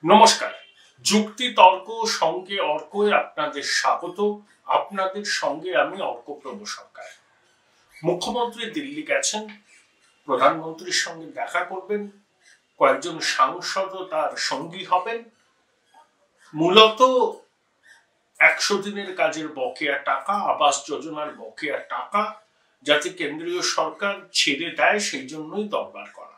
নমস্কার, যুক্তি তর্ক সঙ্গে অর্কয়ে আপনাদের স্বাগত। আপনাদের সঙ্গে আমি অর্কপ্রভ সরকার। মুখ্যমন্ত্রী দিল্লি গেছেন, প্রধানমন্ত্রীর সঙ্গে দেখা করবেন, কয়েকজন সাংসদও তার সঙ্গী হবেন। মূলত 100 দিনের কাজের বকেয়া টাকা, আবাস যোজনার বকেয়া টাকা যাতে কেন্দ্রীয় সরকার ছেড়ে দেয় সেই জন্যই দরবার করা।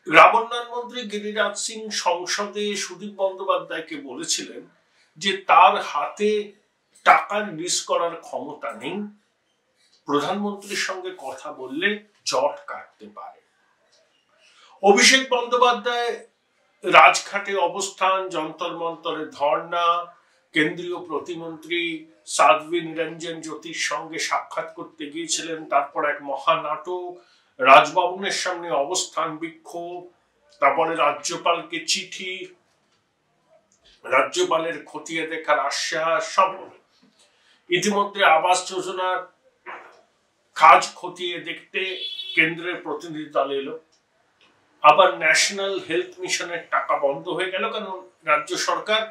গ্রামোন্নয়ন মন্ত্রী গিরিরাজ সিং সংসদে সুদীপ বন্দ্যোপাধ্যায়কে বলেছিলেন যে তার হাতে টাকা রিলিজ করার ক্ষমতা নেই, প্রধানমন্ত্রীর সঙ্গে কথা বললে জট কাটতে পারে। অভিষেক বন্দ্যোপাধ্যায় রাজঘাটে অবস্থান, যন্তর মন্তরে ধর্ণা, কেন্দ্রীয় প্রতিমন্ত্রী সাধ্বী নিরঞ্জন জ্যোতির সঙ্গে সাক্ষাৎ করতে গিয়েছিলেন, তারপর এক মহানাটক, রাজভবনের সামনে অবস্থান বিক্ষোভ, তারপরে রাজ্যপালকে চিঠি, রাজ্যপালের খতিয়ে দেখার আশ্বাস, সব হলো। ইতিমধ্যে আবাস যোজনার কাজ খতিয়ে দেখতে কেন্দ্রের প্রতিনিধি দল এলো। আবার ন্যাশনাল হেলথ মিশনের টাকা বন্ধ হয়ে গেল, কারণ রাজ্য সরকার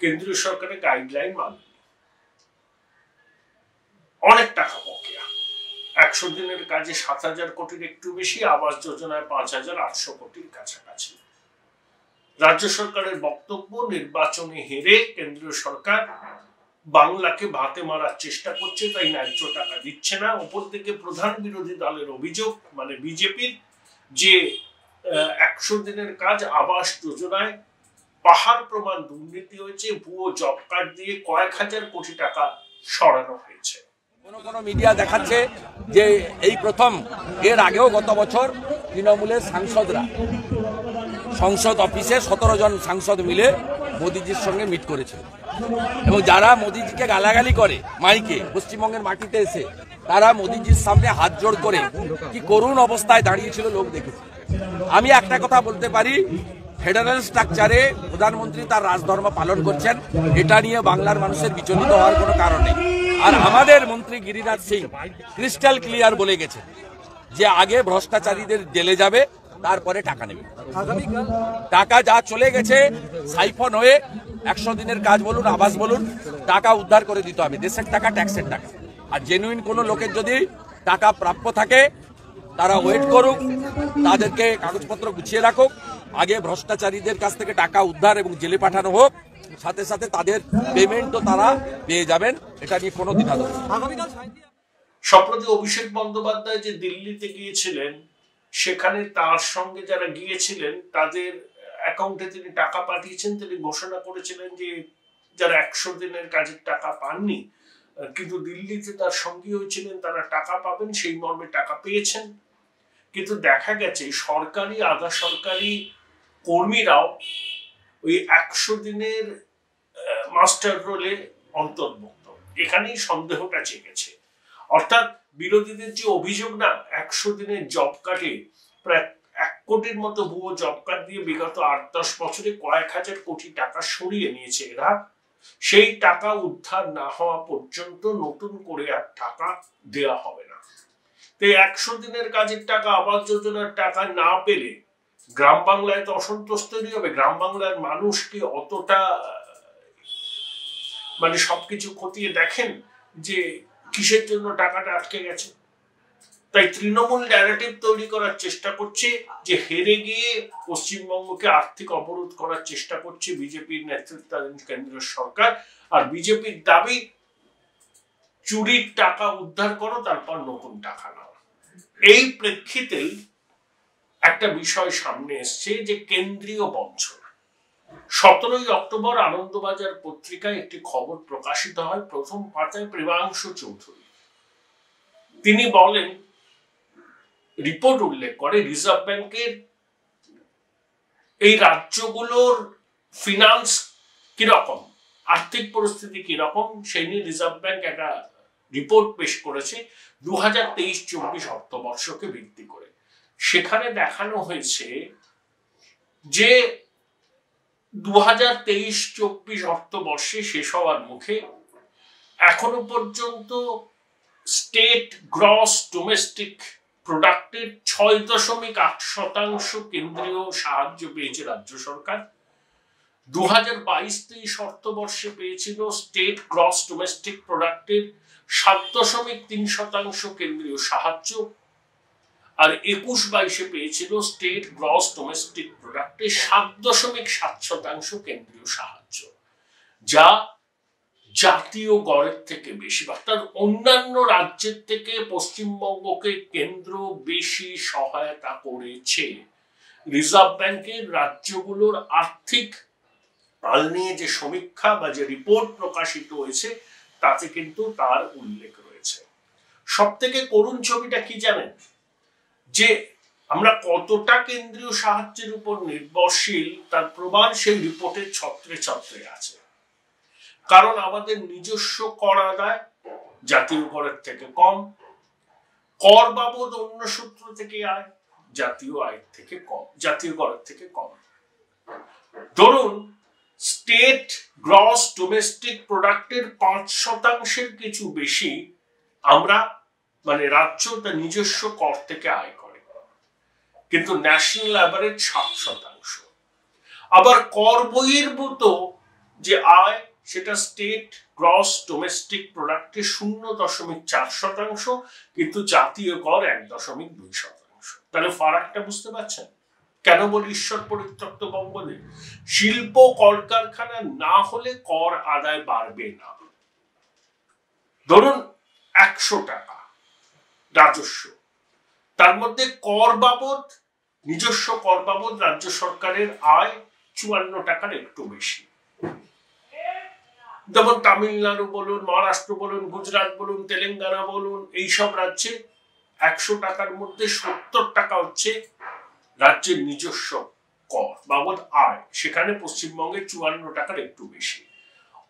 কেন্দ্রীয় সরকারের গাইডলাইন মানেনি। অনেক টাকা বকেয়া, 100 দিনের কাজে 7,000 কোটির একটু বেশি, আবাস যোজনায় 5,800 কোটির কাছাকাছি। রাজ্য সরকারের বক্তব্য, নির্বাচনে হেরে কেন্দ্রীয় সরকার বাংলাকে ভাতে মারার চেষ্টা করছে, তাই ন্যায্য টাকা দিচ্ছে না। ওপর থেকে প্রধান বিরোধী দলের অভিযোগ, মানে বিজেপির, যে 100 দিনের কাজ আবাস যোজনায় পাহাড় প্রমাণ দুর্নীতি হয়েছে, ভুয়ো জব কার্ড দিয়ে কয়েক হাজার কোটি টাকা সরানো হয়েছে। কোন মিডিয়া দেখাচ্ছে যে এই প্রথম, এর আগেও গত বছর তৃণমূলের সাংসদরা সংসদ অফিসে 17 জন সাংসদ মিলে মোদিজির সঙ্গে মিট করেছে, এবং যারা মোদিজিকে গালাগালি করে মাইকে পশ্চিমবঙ্গের মাটিতে এসে, তারা মোদিজির সামনে হাত জোড় করে কি করুণ অবস্থায় দাঁড়িয়েছিল লোক দেখেছে। আমি একটা কথা বলতে পারি, ফেডারেল স্ট্রাকচারে প্রধানমন্ত্রী তার রাজধর্ম পালন করছেন, এটা নিয়ে বাংলার মানুষের বিচলিত হওয়ার কোনো কারণ নেই। আর আমাদের মন্ত্রী গিরিরাজ সিং ক্রিস্টাল ক্লিয়ার বলে গেছে যে আগে ভ্রষ্টাচারীদের জেলে যাবে, তারপরে টাকা নেবে। টাকা যা চলে গেছে সাইফন হয়ে 100 দিনের কাজ বলুন, আবাস বলুন, টাকা উদ্ধার করে দিতে হবে। দেশের টাকা, ট্যাক্সের টাকা। আর জেনুইন কোনো লোকের যদি টাকা প্রাপ্য থাকে, তারা ওয়েট করুক, তাদেরকে কাগজপত্র গুছিয়ে রাখুক, আগে ভ্রষ্টাচারীদের কাছ থেকে টাকা উদ্ধার এবং জেলে পাঠানো হোক, সাথে সাথে তাদের পেমেন্টও তারা পেয়ে যাবেন, এটা নিয়ে কোনো দ্বিধাদ্বন্দ্ব নেই। সম্প্রতি অভিষেক বন্দ্যোপাধ্যায় যে দিল্লিতে গিয়েছিলেন, সেখানে তার সঙ্গে যারা গিয়েছিলেন তাদের অ্যাকাউন্টে তিনি টাকা পাঠিয়েছেন। তিনি ঘোষণা করেছিলেন যে যারা 100 দিনের কাজের টাকা পাননি কিন্তু দিল্লিতে তার সঙ্গী হয়েছিলেন, তারা টাকা পাবেন, সেই মর্মে টাকা পেয়েছেন। কিন্তু দেখা গেছে সরকারি আধা সরকারি কর্মীরাও ওই 100 দিনের মাস্টার রোলে অন্তর্ভুক্ত। এখানেই সন্দেহটা জেগেছে। অর্থাৎ বিরোধীদের যে অভিযোগ না, 100 দিনের জব কার্ডে প্রায় 1 কোটির মতো ভুয়ো জব কার্ড দিয়ে বিগত 8-10 বছরে কয়েক হাজার কোটি টাকা সরিয়ে নিয়েছে এরা, সেই টাকা উদ্ধার না হওয়া পর্যন্ত নতুন করে আর টাকা দেওয়া হবে না। তো 100 দিনের কাজের টাকা, আবাস যোজনার টাকা না পেলে গ্রাম বাংলায় তো অসন্তোষ তৈরি হবে। গ্রাম বাংলার মানুষ কি অতটা মানে সবকিছু খতিয়ে দেখেন যে কিসের জন্য টাকাটা আটকে গেছে? তাই তৃণমূল ন্যারেটিভ তৈরি করার চেষ্টা করছে যে হেরে গিয়ে পশ্চিমবঙ্গকে আর্থিক অবরোধ করার চেষ্টা করছে বিজেপির নেতৃত্বাধীন কেন্দ্রীয় সরকার। আর বিজেপির দাবি, চুরির টাকা উদ্ধার করো, তারপর নতুন টাকা নাও। এই প্রেক্ষিতেই একটা বিষয় সামনে এসছে যে কেন্দ্রীয় বঞ্চনা। 17 অক্টোবর আনন্দবাজার পত্রিকায় একটি খবর প্রকাশিত হয়, প্রথম পাতায় প্রেমাংশু চৌধুরী। তিনি বলেন, রিপোর্ট উল্লেখ করে রিজার্ভ ব্যাংকের এই রাজ্যগুলোর ফিনান্স কিরকম, আর্থিক পরিস্থিতি কিরকম, সেই নিয়ে রিজার্ভ ব্যাংক একটা রিপোর্ট পেশ করেছে 2023-24 অর্থবর্ষকে ভিত্তি করে। সেখানে দেখানো হয়েছে যে 2023-24 অর্থবর্ষে শেষ হওয়ার মুখে এখনো পর্যন্ত স্টেট গ্রস ডোমেস্টিক প্রোডাক্টের 6.8% কেন্দ্রীয় সাহায্য পেয়েছে রাজ্য সরকার। 2022-23 অর্থবর্ষে পেয়েছিল স্টেট গ্রস ডোমেস্টিক প্রোডাক্টের 7.3% কেন্দ্রীয় সাহায্য, আর 21-22-এ পেয়েছিল স্টেট গ্রস ডোমেস্টিক প্রোডাক্টের 7.7% কেন্দ্রীয় সাহায্য, যা জাতীয় গড়ের থেকে বেশি। অর্থাৎ অন্যান্য রাজ্যের থেকে পশ্চিমবঙ্গকে কেন্দ্র বেশি সহায়তা করেছে। রিজার্ভ ব্যাংকের রাজ্যগুলোর আর্থিক হাল নিয়ে যে সমীক্ষা বা যে রিপোর্ট প্রকাশিত হয়েছে তাতে কিন্তু তার উল্লেখ রয়েছে। সব থেকে করুণ ছবিটা কি জানেন? যে আমরা কতটা কেন্দ্রীয় সাহায্যের উপর নির্ভরশীল তার প্রমাণ সেই রিপোর্টের ছত্রে ছত্রে আছে। কারণ আমাদের নিজস্ব কর আদায় জাতীয় করের থেকে কম, কর বাবদ অন্য সূত্র থেকে আয় জাতীয় আয়ের থেকে কম, জাতীয় করের থেকে কম। ধরুন স্টেট গ্রস ডোমেস্টিক প্রোডাক্টের 5% কিছু বেশি আমরা মানে রাজ্য তার নিজস্ব কর থেকে আয় করে, কিন্তু ন্যাশনাল অ্যাভারেজ 7%। আবার কর বহির্ভূত যে আয় সেটা স্টেট গ্রস ডোমেস্টিক প্রোডাক্টের 0.4%, কিন্তু জাতীয় কর 1.2%। তাহলে ফারাকটা বুঝতে পারছেন? কেন বলি ঈশ্বর পরিত্যক্ত বঙ্গদেশ? শিল্প কলকারখানা না হলে কর আদায় বাড়বে না। ধরুন 100 টাকা রাজস্ব, তার মধ্যে কর বাবদ নিজস্ব কর বাবদ রাজ্য সরকারের আয় 54 টাকার একটু বেশি। যেমন তামিলনাড়ু বলুন, মহারাষ্ট্র বলুন, গুজরাট বলুন, তেলেঙ্গানা বলুন, এইসব রাজ্যে 100 টাকার মধ্যে 70 টাকা হচ্ছে রাজ্যের নিজস্ব কর বাবদ আয়, সেখানে পশ্চিমবঙ্গে 54 টাকার একটু বেশি।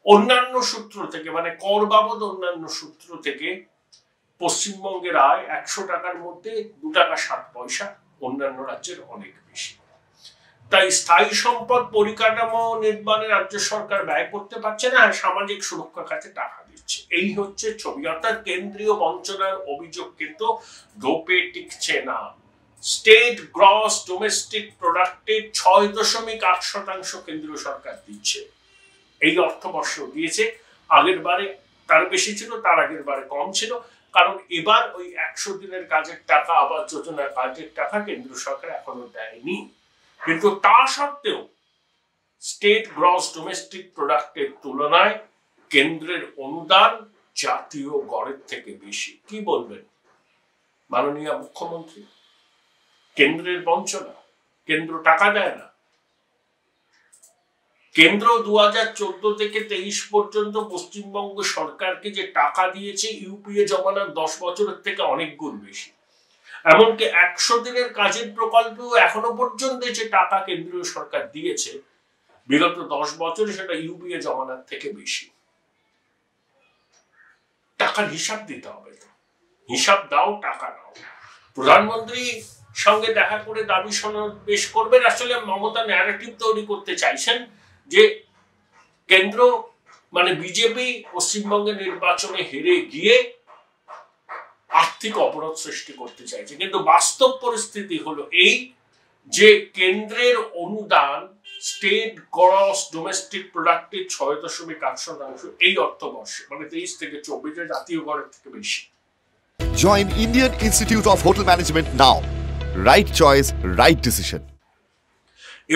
অন্যান্য সূত্র থেকে মানে কর বাবদ অন্যান্য সূত্র থেকে পশ্চিমবঙ্গের আয় 100 টাকার মধ্যে 2 টাকা 60 পয়সা, অন্যান্য রাজ্যের অনেক বেশি। তাই স্থায়ী সম্পদ পরিকাঠামো নির্মাণে রাজ্য সরকার ব্যয় করতে পারছে না, আর সামাজিক সুরক্ষা খাতে টাকা দিচ্ছে। এই হচ্ছে ছবি। অর্থাৎ কেন্দ্রীয় বঞ্চনার অভিযোগ কিন্তু ধোপে টিকছে না। স্টেট গ্রস ডোমেস্টিক প্রোডাক্টের 6.8% কেন্দ্রীয় সরকার দিচ্ছে, এই অর্থবর্ষেও দিয়েছে। আগের বারে তার বেশি ছিল, তার আগের বারে কম ছিল, কারণ এবার ওই 100 দিনের কাজের টাকা, আবাস যোজনার কাজের টাকা কেন্দ্র সরকার এখনো দেয়নি। কিন্তু তা সত্ত্বেও স্টেট গ্রস ডোমেস্টিক প্রোডাক্টের তুলনায় কেন্দ্রের অনুদান জাতীয় গড়ের থেকে বেশি। কি বলবেন মাননীয় মুখ্যমন্ত্রী? কেন্দ্রের বঞ্চনা, কেন্দ্র টাকা দেয় না। কেন্দ্র 2014 থেকে 23 পর্যন্ত পশ্চিমবঙ্গ সরকারকে যে টাকা দিয়েছে ইউপিএ জমানার 10 বছরের থেকে অনেক গুণ বেশি। এমনকি 100 দিনের কাজের প্রকল্প এখনো পর্যন্ত যে টাকা কেন্দ্রীয় সরকার দিয়েছে বিগত 10 বছরে, সেটা ইউপিএ জমানার থেকে বেশি। টাকার হিসাব দিতে হবে, তো হিসাব দাও, টাকা নাও। প্রধানমন্ত্রী সঙ্গে দেখা করে দাবি সনদ পেশ করবেন। আসলে মমতা ন্যারেটিভ তৈরি করতে চাইছেন যে কেন্দ্র মানে বিজেপি পশ্চিমবঙ্গে নির্বাচনে হেরে গিয়ে আর্থিক অবরোধ সৃষ্টি করতে চাইছে, কিন্তু বাস্তব পরিস্থিতি হলো এই যে কেন্দ্রের অনুদান স্টেট গ্রস ডোমেস্টিক প্রোডাক্টের 6.8% এই অর্থবর্ষে মানে 23 থেকে 24 জাতীয় গড়ের থেকে বেশি। Join Indian Institute of Hotel Management now. Right choice, right decision.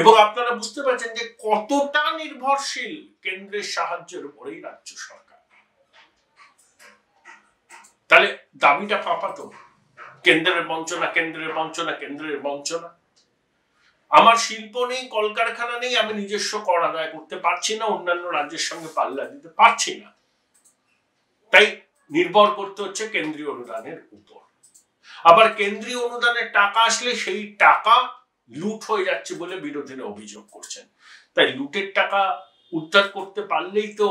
এবং আপনারা বুঝতে পারছেন যে কতটা নির্ভরশীল কেন্দ্রের সাহায্যের উপরেই রাজ্য সরকার। তাহলে দাবিটা পাপাতো কেন্দ্রের বঞ্চনা, কেন্দ্রের বঞ্চনা, কেন্দ্রের বঞ্চনা। আমার শিল্প নেই, কলকারখানা নেই, আমি নিজস্ব কর আদায় করতে পারছি না, অন্যান্য রাজ্যের সঙ্গে পাল্লা দিতে পারছি না, তাই নির্ভর করতে হচ্ছে কেন্দ্রীয় অনুদানের উপর। আবার কেন্দ্রীয় অনুদানের টাকা আসলে সেই টাকা লুট হয়ে যাচ্ছে বলে বিরোধীরা অভিযোগ করছেন। তাই লুটের টাকা উদ্ধার করতে পারলেই তো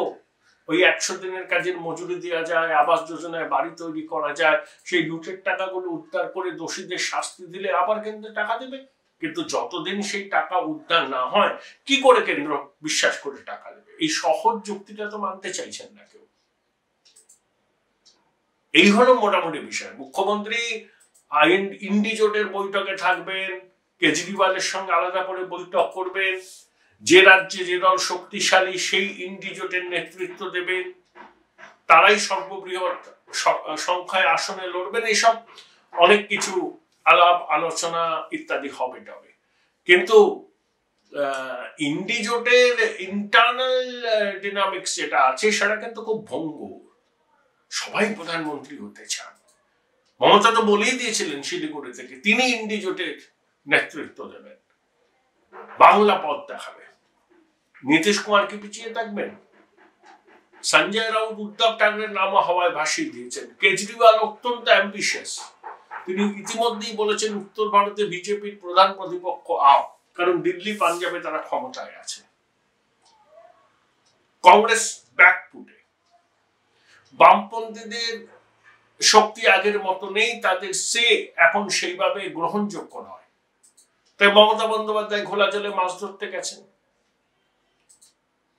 ওই 100 দিনের কাজের মজুরি দেওয়া যায়, আবাস যোজনায় বাড়ি তৈরি করা যায়। সেই লুটের টাকাগুলো উদ্ধার করে দোষীদের শাস্তি দিলে আবার কেন্দ্র টাকা দেবে। কিন্তু যতদিন সেই টাকা উদ্ধার না হয় কি করে কেন্দ্র বিশ্বাস করে টাকা দেবে? এই সহজ যুক্তিটা তো মানতে চাইছেন না কেউ। এই হলো মোটামুটি বিষয়। মুখ্যমন্ত্রী ইন্ডি জোটের বৈঠকে থাকবেন, কেজরিওয়ালের সঙ্গে আলাদা করে বৈঠক করবেন, যে রাজ্যে যে দল শক্তিশালী সেই ইন্ডি জোটের নেতৃত্ব দেবেন, তারাই সর্ববৃহৎ সংখ্যায় আসনে লড়বেন। এইসব অনেক কিছু আলাপ আলোচনা ইত্যাদি হবে টবে, কিন্তু ইন্ডি জোটের ইন্টারনাল ডিনামিক্স যেটা আছে সেটা কিন্তু খুব ভঙ্গুর। সবাই প্রধানমন্ত্রী হতে চান। মমতা তো বলেই দিয়েছিলেন শিলিগুড়ি থেকে তিনি ইন্ডি জোটের নেতৃত্ব দেবেন, বাংলা পথ দেখাবে। নীতিশ কুমার কি পিছিয়ে থাকবেন? সঞ্জয় রাউত উদ্ধব ঠাকরের নাম হাওয়ায় ভাসিয়ে দিয়েছেন। কেজরিওয়াল অত্যন্ত অ্যাম্বিশিয়াস, তিনি ইতিমধ্যেই বলেছেন উত্তর ভারতে বিজেপির প্রধান প্রতিপক্ষ আপ, কারণ দিল্লি পাঞ্জাবে তারা ক্ষমতায় আছে। কংগ্রেস ব্যাকফুটে, বামপন্থীদের শক্তি আগের মতো নেই, তাদের সে এখন সেইভাবে গ্রহণযোগ্য নয়। তাই মমতা বন্দ্যোপাধ্যায় ঘোলা জলে মাছ ধরতে গেছেন।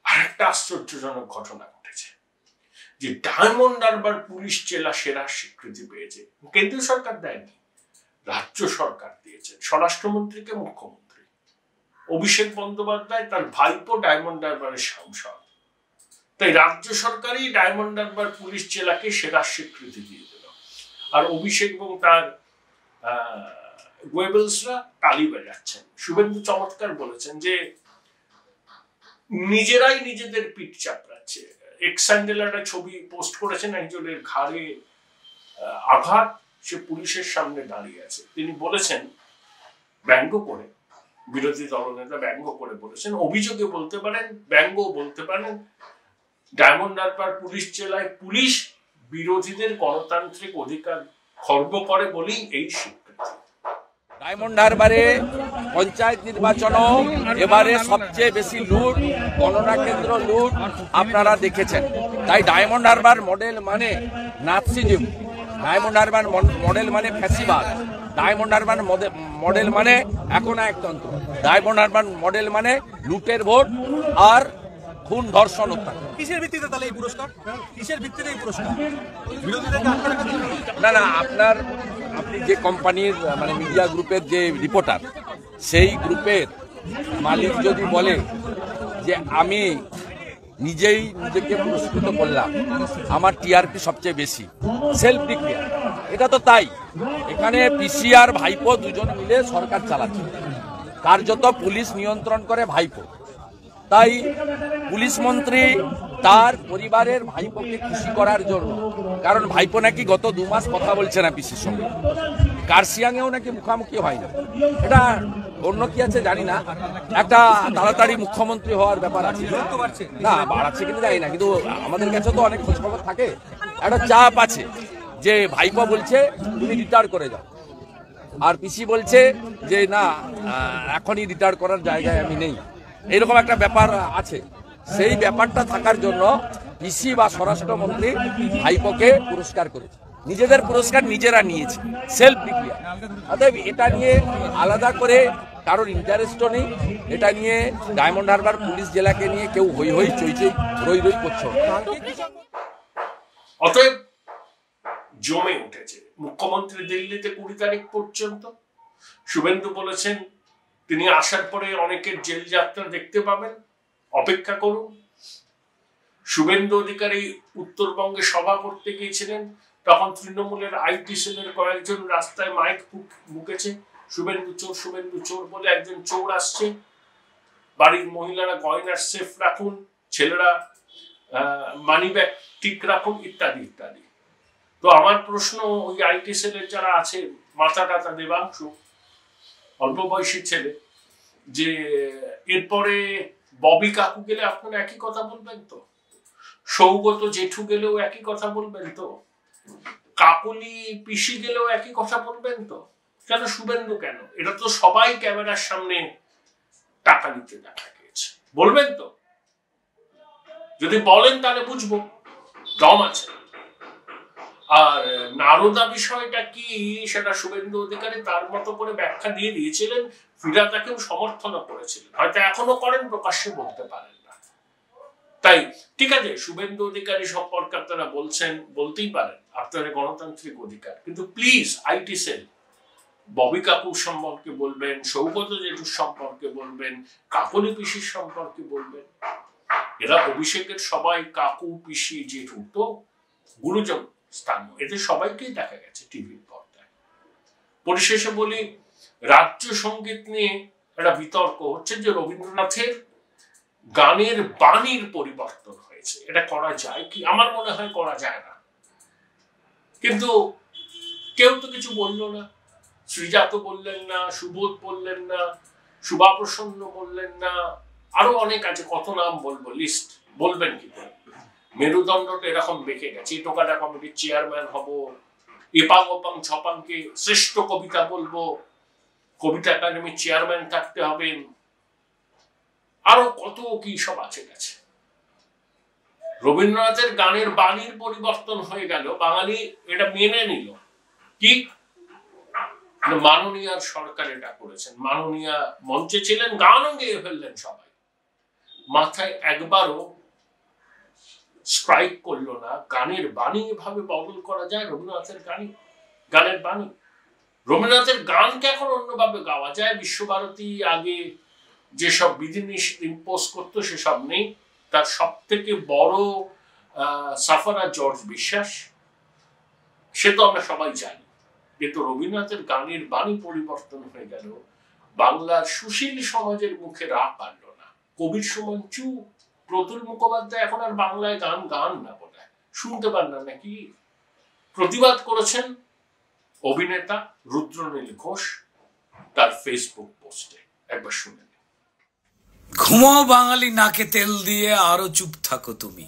আরেকটা আশ্চর্যজনক ঘটনা ঘটেছে যে ডায়মন্ড হারবার পুলিশ জেলা সেরা স্বীকৃতি পেয়েছে। কেন্দ্রীয় সরকার দেয়নি, রাজ্য সরকার দিয়েছে। স্বরাষ্ট্রমন্ত্রীকে মুখ্যমন্ত্রী, অভিষেক বন্দ্যোপাধ্যায় তার ভাইপো ডায়মন্ড হারবারের সাংসদ। তাই রাজ্য সরকারই ডায়মন্ড হারবার পুলিশ জেলাকে সেরা স্বীকৃতি দিয়ে দিল। আর অভিষেক এবং তার গোয়েবলসরা তালি বাজাচ্ছেন। শুভেন্দু চমৎকার বলেছেন যে নিজেরাই নিজেদের পিঠ চাপড়াচ্ছে। এক্সান্ডেল একটা ছবি পোস্ট করেছেন, একজনের ঘাড়ে আঘাত, সে পুলিশের সামনে দাঁড়িয়ে আছে। তিনি বলেছেন ব্যঙ্গ করে, বিরোধী দলনেতা ব্যঙ্গ করে বলেছেন, অভিযোগে বলতে পারেন, ব্যঙ্গ বলতে পারেন, ডায়মন্ড হারবার পুলিশ জেলায় পুলিশ বিরোধীদের গণতান্ত্রিক অধিকার খর্ব করে বলেই এই স্বীকৃতি। ডায়মন্ড হারবারে পঞ্চায়েত নির্বাচনও এবারে সবচেয়ে বেশি লুট, গণনা কেন্দ্র লুট আপনারা দেখেছেন। তাই ডায়মন্ড হারবার মডেল মানে নাৎসিজম, ডায়মন্ড হারবার মডেল মানে ফ্যাসিবাদ, ডায়মন্ড হারবার মডেল মানে একনায়কতন্ত্র, ডায়মন্ড হারবার মডেল মানে লুটের ভোট আর খুন, ধর্ষণ, হত্যা। কিসের ভিত্তিতে তাহলে এই পুরস্কার? কিসের ভিত্তিতে এই পুরস্কার? না, আপনি যে কোম্পানির মানে মিডিয়া গ্রুপের যে রিপোর্টার, সেই গ্রুপের মালিক যদি বলে যে আমি নিজেই নিজেকে পুরস্কৃত করলাম, আমার টিআরপি সবচেয়ে বেশি, সেলফ ডিক্লেয়ার, এটা তো তাই। এখানে পিসি আর ভাইপো দুজন মিলে সরকার চালাচ্ছে, কার্যত পুলিশ নিয়ন্ত্রণ করে ভাইপো। তাই পুলিশ মন্ত্রী তার পরিবারের ভাইপোকে খুশি করার জন্য, কারণ ভাইপো নাকি গত 2 মাস কথা বলছে না পিসির সঙ্গে, কার্শিয়াংয়েও নাকি মুখামুখি হয় না, এটা অন্য কি আছে জানি না, একটা তাড়াতাড়ি মুখ্যমন্ত্রী হওয়ার ব্যাপার আছে। না বাড়াচ্ছে কিন্তু জানি না, কিন্তু আমাদের কাছে তো অনেক খোঁজখবর থাকে, একটা চাপ আছে যে ভাইপো বলছে তুমি রিটায়ার করে যাও, আর পিসি বলছে যে না এখনই রিটায়ার করার জায়গায় আমি নেই, এইরকম একটা ব্যাপার আছে। সেই ব্যাপারটা থাকার জন্য পিসি বা স্বরাষ্ট্রমন্ত্রী ভাইপোকে পুরস্কার করেছে, নিজেদের পুরস্কার নিজেরা নিয়েছে, সেলফ ডিক্লেয়ার। অতএব এটা নিয়ে আলাদা করে কারোর ইন্টারেস্টও নেই, এটা নিয়ে ডায়মন্ড হারবার পুলিশ জেলাকে নিয়ে কেউ হই হই চই চই রই রই করছে। অতএব জমে উঠেছে। মুখ্যমন্ত্রী দিল্লিতে 20 তারিখ পর্যন্ত, শুভেন্দু বলেছেন তিনি আসার পরে অনেকের জেল যাত্রা দেখতে পাবেন, অপেক্ষা করুন। শুভেন্দু অধিকারী উত্তরবঙ্গে সভা করতে গিয়েছিলেন, তখন তৃণমূলের আইটি সেলের কয়েকজন রাস্তায় মাইক মুকেছে, শুভেন্দু চোর, শুভেন্দু চোর বলে। একজন চোর আসছে, বাড়ির মহিলারা গয়না সেফ রাখুন, ছেলেরা মানি ব্যাগ ঠিক রাখুন, ইত্যাদি ইত্যাদি। তো আমার প্রশ্ন, ওই আইটি সেলের যারা আছে, মাথা টাতা দেবাংশু অল্প বয়সী ছেলে, যে এরপরে ববি কাকু গেলে আপনারা একই কথা বলবেন তো? সৌগত জেঠু গেলেও একই কথা বলবেন তো? কাকুলি পিসি গেলেও একই কথা বলবেন তো? কেন শুভেন্দু কেন? এটা তো সবাই ক্যামেরার সামনে টাকা নিতে দেখা গিয়েছে, বলবেন তো? যদি বলেন তাহলে বুঝবো দম আছে। আর নারদা বিষয়টা কি সেটা শুভেন্দু অধিকারী তার মতো করে ব্যাখ্যা দিয়ে দিয়েছিলেন, ফিরাতাকেও সমর্থনও করেছিলেন, হয়তো এখনো করেন, প্রকাশ্যে বলতে পারেন না। তাই ঠিক আছে, শুভেন্দু অধিকারী সম্পর্কে আপনারা বলছেন, বলতেই পারেন, আপনাদের গণতান্ত্রিক অধিকার, কিন্তু প্লিজ আইটি সেল ববি কাকুর সম্পর্কে বলবেন, সৌগত জেঠুর সম্পর্কে বলবেন, কাকলি পিসির সম্পর্কে বলবেন। এরা অভিষেকের সবাই কাকু পিসি জেঠু তো গুরুজন স্থানীয়, এদের সবাইকেই দেখা গেছে টিভির পর্দায়। পরিশেষে বলি, রাজ্য সঙ্গীত নিয়ে একটা বিতর্ক হচ্ছে যে রবীন্দ্রনাথের গানের বাণীর পরিবর্তন হয়েছে। এটা করা যায় কি? আমার মনে হয় করা যায় না, কিন্তু কেউ তো কিছু বললো না। শ্রীজাত বললেন না, সুবোধ বললেন না, শুভাপ্রসন্ন বললেন না, আরো অনেক আছে, কত নাম বলবো, লিস্ট বলবেন কি? মেরুদণ্ডটা এরকম বেঁকে গেছে। টোকাটা কমিটির চেয়ারম্যান হব, এপাং ওপাং ছপাংকে শ্রেষ্ঠ কবিতা বলবো, কবিতা একাডেমির চেয়ারম্যান থাকতে হবেন, আরো কত কি সব আছে গেছে। রবীন্দ্রনাথের গানের বাণীর পরিবর্তন হয়ে গেল, বাঙালি এটা মেনে নিল। কি? মাননীয় সরকার এটা করেছেন, মাননীয় মঞ্চে ছিলেন, গানও গেয়ে ফেললেন সবাই, মাথায় একবারও স্ট্রাইক করলো না গানের বাণী এভাবে বদল করা যায়। রবীন্দ্রনাথের গানের বাণী, রবীন্দ্রনাথের গানকে এখন অন্যভাবে গাওয়া যায়। বিশ্বভারতী আগে যেসব বিধিনিষেধ ইম্পোজ করতো সেসব নেই। তার সব থেকে বড় সাফারা জর্জ বিশ্বাস, সে তো আমরা সবাই জানি। কিন্তু রবীন্দ্রনাথের গানের বাণী পরিবর্তন হয়ে গেল, বাংলার সুশীল সমাজের মুখে রাগ কাটল না। কবির সুমন চুপ, প্রতুল মুখোপাধ্যায় এখন আর বাংলায় গান না বলে, শুনতে পান না নাকি? প্রতিবাদ করেছেন অভিনেতা রুদ্রনীল ঘোষ তার ফেসবুক পোস্টে, একবার শুনে নিন। ঘুমো বাঙালি নাকে তেল দিয়ে, আরো চুপ থাকো তুমি।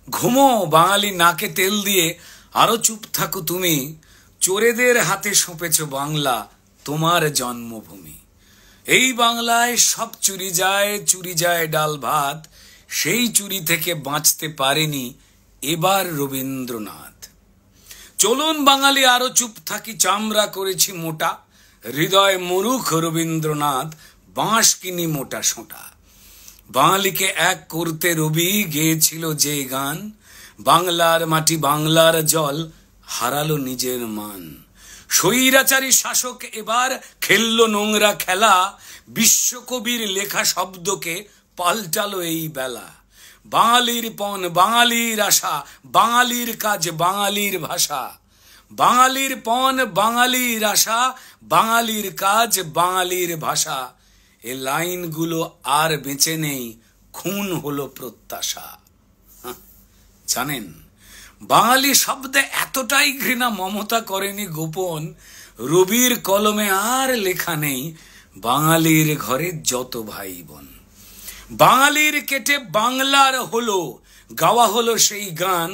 ঘুমো বাঙালি নাকে তেল দিয়ে, আরো চুপ থাকো তুমি। চোরেদের হাতে সঁপেছ বাংলা, তোমার জন্মভূমি। এই বাংলায় সব চুরি যায় ডাল ভাত। সেই চুরি থেকে বাঁচতে পারেনি এবার রবীন্দ্রনাথ। চলুন বাঙালি আরো চুপ থাকি, চামড়া করেছি মোটা। হৃদয় মরুখ রবীন্দ্রনাথ, বাঁশ কিনি মোটা সোঁটা। বাঙালিকে এক করতে রবি গেয়েছিল যে গান, বাংলার মাটি বাংলার জল হারালো নিজের মান। স্বৈরাচারী শাসক এবার খেললো নোংরা খেলা, বিশ্বকবির লেখা শব্দকে পাল্টালো এই বেলা। বাঙালির পণ বাঙালির আশা, বাঙালির কাজ বাঙালির ভাষা। বাঙালির পণ বাঙালির আশা, বাঙালির কাজ বাঙালির ভাষা। এ লাইনগুলো আর বেঁচে নেই, খুন হলো প্রত্যাশা। জানেন, বাঙালি শব্দে এতটাই ঘৃণা মমতা করেনি গোপন, রবির কলমে আর লেখা নেই বাঙালির ঘরে যত ভাই বোন। বাঙালির কেটে বাংলার হলো, গাওয়া হলো সেই গান।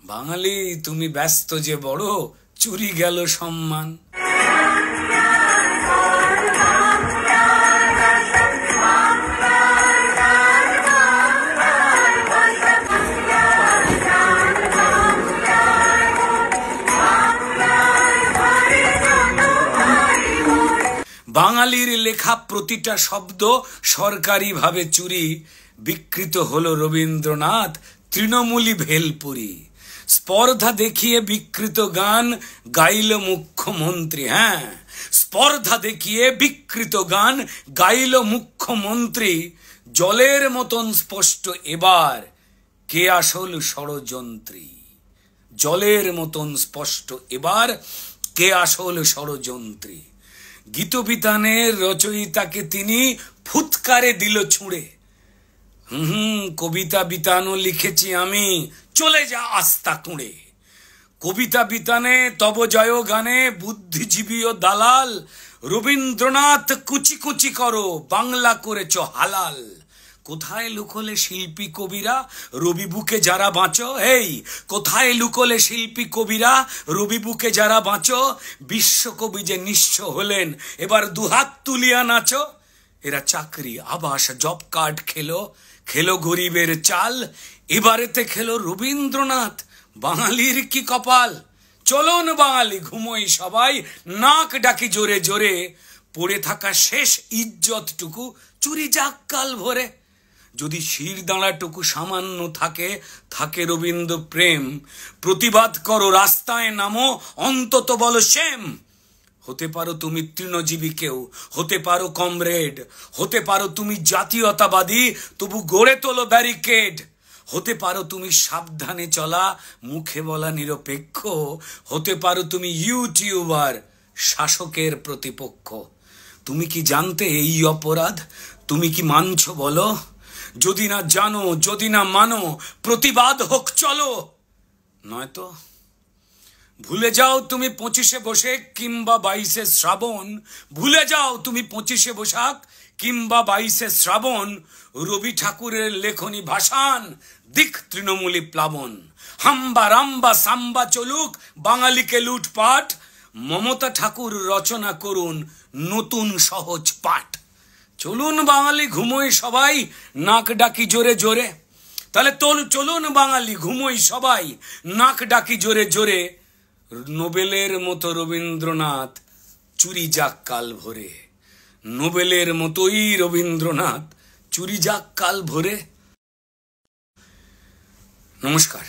বাঙালি তুমি ব্যস্ত যে বড়, চুরি গেল সম্মান। বাঙালির লেখা প্রতিটা শব্দ সরকারিভাবে চুরি। বিকৃত হলো রবীন্দ্রনাথ, তৃণমূলী ভেলপুরি। স্পর্ধা দেখিয়ে বিকৃত গান গাইল মুখ্যমন্ত্রী। হ্যাঁ, স্পর্ধা দেখিয়ে বিকৃত গান গাইল মুখ্যমন্ত্রী। জলের মতন স্পষ্ট এবার কে আসল ষড়যন্ত্রী। জলের মতন স্পষ্ট এবার কে আসল ষড়যন্ত্রী। গীতবিতানের রচয়িতাকে তিনি ফুৎকারে দিল ছুঁড়ে। কবিতা বিতানও লিখেছি আমি, চলে যা আস্তা কুঁড়ে। কবিতা বিতানে তব জয় গানে বুদ্ধিজীবী ও দালাল। রবীন্দ্রনাথ কুচি কুচি করো, বাংলা করেছ হালাল। কোথায় লুকোলে শিল্পী কবিরা, রবি বুকে যারা বাঁচো। এই কোথায় লুকোলে শিল্পী কবিরা, রবি বুকে যারা বাঁচো। বিশ্বকবি যে নিঃস্ব হলেন, এবার দুহাত তুলিয়া নাচো। এরা চাকরি আবাস জব কার্ড খেলো গরিবের চাল। এবারেতে খেলো রবীন্দ্রনাথ, বাঙালির কি কপাল। চলুন বাঙালি ঘুমোই সবাই, নাক ডাকি জোরে জোরে। পড়ে থাকা শেষ ইজ্জতটুকু চুরি যাক কাল ভরে। যদি শির দাঁড়াটুকু সামান্য থাকে রবীন্দ্র প্রেম। প্রতিবাদ করো, রাস্তায় নামো, অন্তত বলো সেম। হতে পারো তুমি তৃণজীবী কেউ, হতে পারো কমরেড, হতে পারো তুমি জাতীয়তাবাদী, তবু গড়ে তোলো ব্যারিকেড। হতে পারো তুমি সাবধানে চলা, মুখে বলা নিরপেক্ষ, হতে পারো তুমি ইউটিউবার, শাসকের প্রতিপক্ষ। তুমি কি জানতে এই অপরাধ? তুমি কি মানছো বলো? যদি না জানো, যদি না মানো, প্রতিবাদ হোক চলো। নয়তো ভুলে যাও তুমি 25শে বৈশাখ কিংবা 22শে শ্রাবণ, ভুলে যাও তুমি 25শে বৈশাখ কিংবা 22শে শ্রাবণ। রবি ঠাকুরের লেখনী ভাষান, দিক তৃণমূলী প্লাবন। হাম্বা রাম্বা সাম্বা চলুক, বাঙালিকে লুটপাট। মমতা ঠাকুর রচনা করুন নতুন সহজ পাঠ। চলুন বাঙালি ঘুমোই সবাই, নাক ডাকি জোরে জোরে। তাহলে চলুন বাঙালি ঘুমোই সবাই, নাক ডাকি জোরে জোরে। নোবেলের মতো রবীন্দ্রনাথ চুরি যাক কাল ভোরে। নোবেলের মতোই রবীন্দ্রনাথ চুরি যাক কাল ভোরে। নমস্কার।